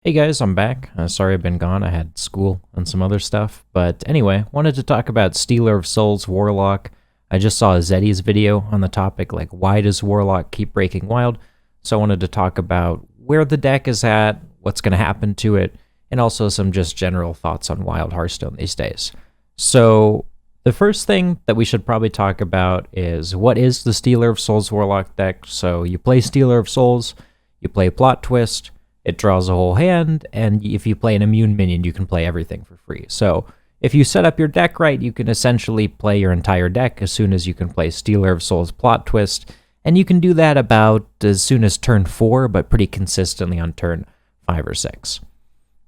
Hey guys, I'm back. Sorry I've been gone. I had school and some other stuff. But anyway, wanted to talk about Stealer of Souls Warlock. I just saw a Zeddy's video on the topic, like why does Warlock keep breaking wild? So I wanted to talk about where the deck is at, what's going to happen to it, and also some just general thoughts on Wild Hearthstone these days. So the first thing that we should probably talk about is what is the Stealer of Souls Warlock deck? So you play Stealer of Souls, you play Plot Twist, it draws a whole hand, and if you play an immune minion, you can play everything for free. So if you set up your deck right, you can essentially play your entire deck as soon as you can play Stealer of Souls Plot Twist, and you can do that about as soon as turn 4, but pretty consistently on turn 5 or 6.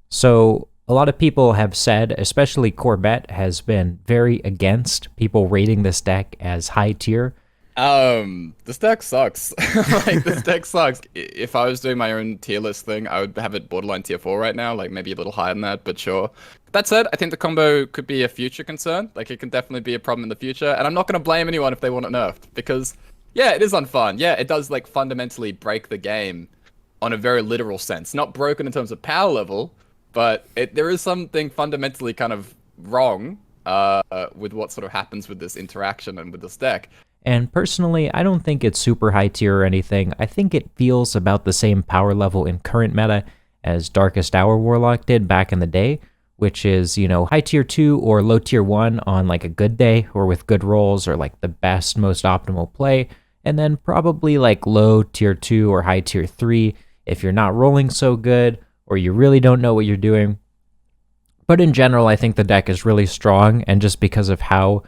So a lot of people have said, especially Corbett, has been very against people rating this deck as high tier. This deck sucks. Like, this deck sucks. If I was doing my own tier list thing, I would have it borderline tier 4 right now, like maybe a little higher than that, but sure. That said, I think the combo could be a future concern. Like, it can definitely be a problem in the future, and I'm not going to blame anyone if they want it nerfed, because, yeah, it is unfun. Yeah, it does, like, fundamentally break the game on a very literal sense. Not broken in terms of power level, but there is something fundamentally kind of wrong with what sort of happens with this interaction and with this deck. And personally, I don't think it's super high tier or anything. I think it feels about the same power level in current meta as Darkest Hour Warlock did back in the day, which is, high tier 2 or low tier 1 on like a good day or with good rolls or like the best, most optimal play, and then probably like low tier 2 or high tier 3 if you're not rolling so good or you really don't know what you're doing. But in general, I think the deck is really strong, and just because of how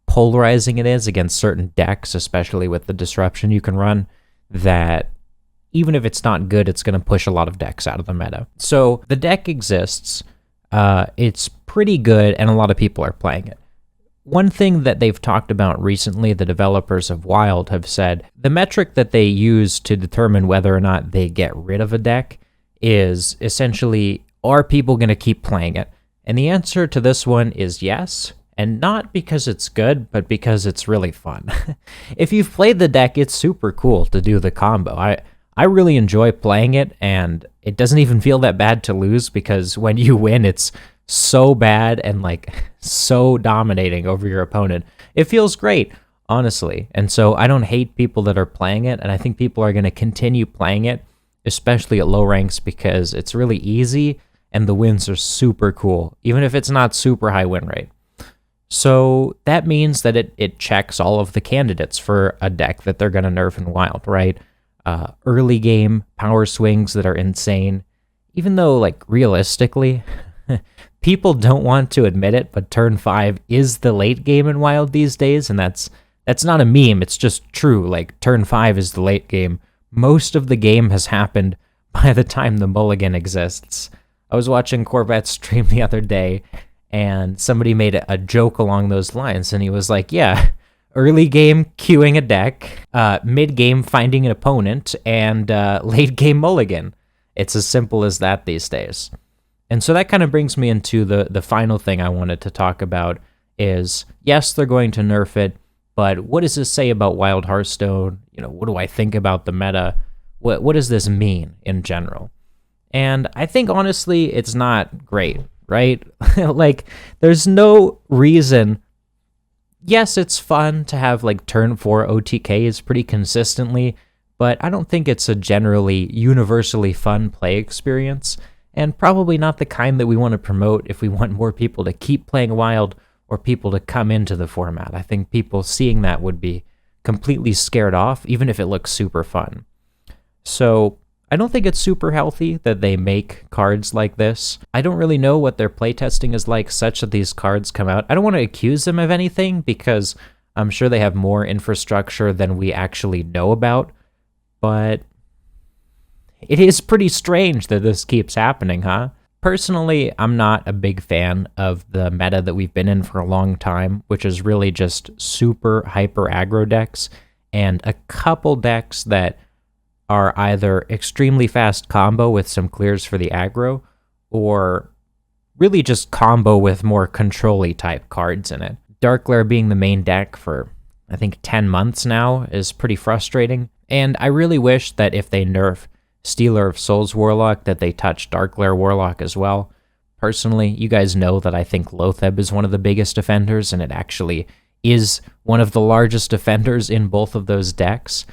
polarizing it is against certain decks, especially with the disruption you can run, that even if it's not good, it's going to push a lot of decks out of the meta. So the deck exists. It's pretty good, and a lot of people are playing it. One thing that they've talked about recently, the developers of Wild have said, the metric that they use to determine whether or not they get rid of a deck is essentially, are people going to keep playing it? And the answer to this one is yes. And not because it's good, but because it's really fun. If you've played the deck, it's super cool to do the combo. I really enjoy playing it, and it doesn't even feel that bad to lose, because when you win, it's so bad and like so dominating over your opponent. It feels great, honestly. And so I don't hate people that are playing it, and I think people are going to continue playing it, especially at low ranks, because it's really easy and the wins are super cool, even if it's not super high win rate. So that means that it checks all of the candidates for a deck that they're going to nerf in Wild, right? Early game power swings that are insane, even though, like, realistically, people don't want to admit it, but turn 5 is the late game in Wild these days, and that's not a meme, it's just true. Like, turn 5 is the late game. Most of the game has happened by the time the mulligan exists. I was watching Corvette's stream the other day, and somebody made a joke along those lines, and he was like, yeah, early game queuing a deck, mid game finding an opponent, and late game mulligan. It's as simple as that these days. And so that kind of brings me into the final thing I wanted to talk about is, yes, they're going to nerf it, but what does this say about Wild Hearthstone? What do I think about the meta? What does this mean in general? And I think, honestly, it's not great. Right? Like, there's no reason. Yes, it's fun to have like turn 4 OTKs pretty consistently, but I don't think it's a generally universally fun play experience, and probably not the kind that we want to promote if we want more people to keep playing Wild or people to come into the format. I think people seeing that would be completely scared off, even if it looks super fun. So I don't think it's super healthy that they make cards like this. I don't really know what their playtesting is like such that these cards come out. I don't want to accuse them of anything, because I'm sure they have more infrastructure than we actually know about, but it is pretty strange that this keeps happening, huh? Personally, I'm not a big fan of the meta that we've been in for a long time, which is really just super hyper aggro decks and a couple decks that are either extremely fast combo with some clears for the aggro, or really just combo with more control-y type cards in it. Darkglare being the main deck for, I think, 10 months now is pretty frustrating, and I really wish that if they nerf Stealer of Souls Warlock that they touch Darkglare Warlock as well. Personally, you guys know that I think Loatheb is one of the biggest defenders, and it actually is one of the largest defenders in both of those decks.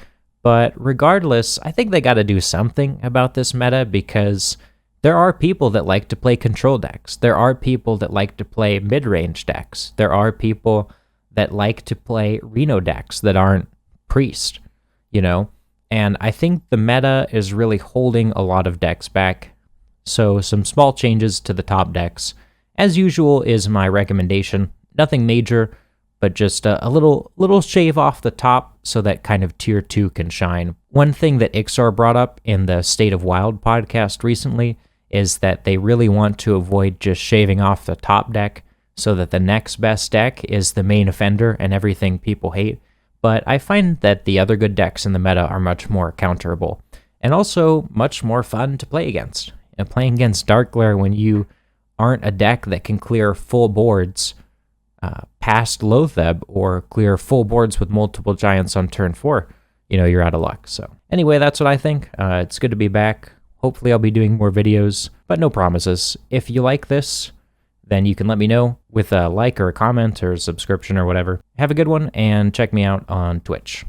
But regardless, I think they got to do something about this meta, because there are people that like to play control decks. There are people that like to play mid-range decks. There are people that like to play Reno decks that aren't Priest, you know? And I think the meta is really holding a lot of decks back. So some small changes to the top decks, as usual, is my recommendation. Nothing major, but just a little shave off the top so that kind of tier 2 can shine. One thing that Ixar brought up in the State of Wild podcast recently is that they really want to avoid just shaving off the top deck so that the next best deck is the main offender and everything people hate. But I find that the other good decks in the meta are much more counterable, and also much more fun to play against. And playing against Darkglare when you aren't a deck that can clear full boards past Loatheb, or clear full boards with multiple giants on turn 4, you're out of luck. So anyway, that's what I think. It's good to be back. Hopefully I'll be doing more videos, but no promises. If you like this, then you can let me know with a like or a comment or a subscription or whatever. Have a good one, and check me out on Twitch.